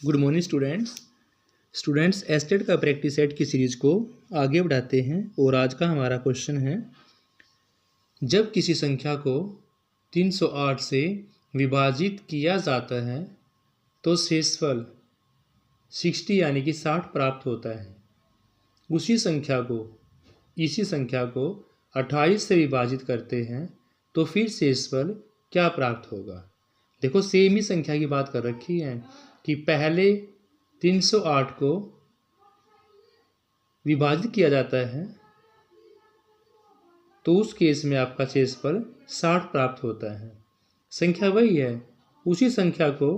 Good morning students estate का practice set की series को आगे बढ़ाते हैं और आज का हमारा क्वेश्चन है, जब किसी संख्या को 308 से विभाजित किया जाता है तो शेषफल 60 यानी कि 60 प्राप्त होता है। इसी संख्या को 28 से विभाजित करते हैं तो फिर शेषफल क्या प्राप्त होगा। देखो, सेम ही संख्या की बात कर रखी है कि पहले 308 को विभाजित किया जाता है तो उस केस में आपका शेषफल 60 प्राप्त होता है। संख्या वही है, उसी संख्या को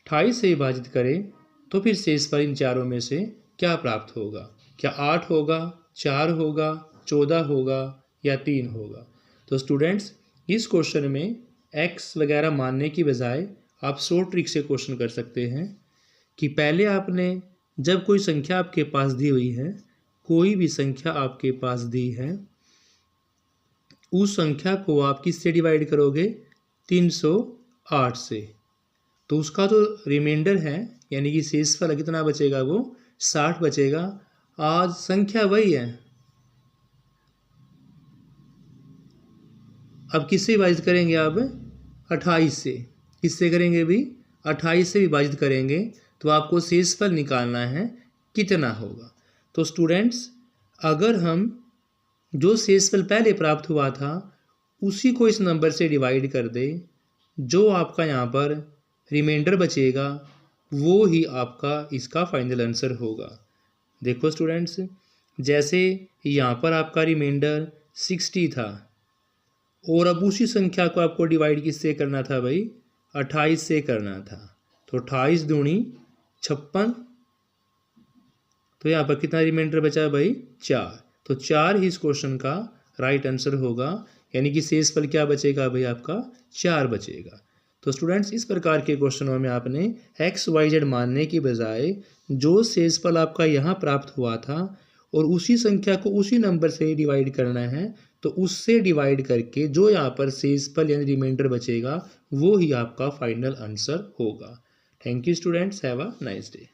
28 से विभाजित करें तो फिर शेषफल इन चारों में से क्या प्राप्त होगा। क्या 8 होगा, 4 होगा, 14 होगा या 3 होगा। तो स्टूडेंट्स, इस क्वेश्चन में x वगैरह मानने की बजाय आप शॉर्ट ट्रिक से क्वेश्चन कर सकते हैं कि पहले आपने जब कोई संख्या आपके पास दी हुई है, कोई भी संख्या आपके पास दी है, उस संख्या को आप किससे डिवाइड करोगे, 308 से। तो उसका जो रिमाइंडर है यानी कि शेषफल कितना बचेगा, वो 60 बचेगा। आज संख्या वही है, अब किससे विभाजित करेंगे, अब 28 से। किससे करेंगे भी, 28 से विभाजित करेंगे तो आपको शेषफल निकालना है कितना होगा। तो स्टूडेंट्स, अगर हम जो शेषफल पहले प्राप्त हुआ था उसी को इस नंबर से डिवाइड कर दे, जो आपका यहाँ पर रिमाइंडर बचेगा वो ही आपका इसका फाइनल आंसर होगा। देखो स्टूडेंट्स, जैसे यहाँ पर आपका रिमाइंडर 60 था और अब उसी संख्या को आपको डिवाइड किससे करना था भाई, 28 से करना था। तो 28 दूनी 56, तो यहाँ पर कितना रिमाइंडर बचा भाई, 4। तो 4 ही इस क्वेश्चन का राइट आंसर होगा, यानी कि शेषफल क्या बचेगा भाई, आपका 4 बचेगा। तो स्टूडेंट्स, इस प्रकार के क्वेश्चनों में आपने एक्स वाई जेड मानने की बजाय जो शेषफल आपका यहाँ प्राप्त हुआ था और उसी संख्या को उसी नंबर से डिवाइड करना है, तो उससे डिवाइड करके जो यहाँ पर शेषफल यानी रिमाइंडर बचेगा वो ही आपका फाइनल आंसर होगा। Thank you students, have a nice day.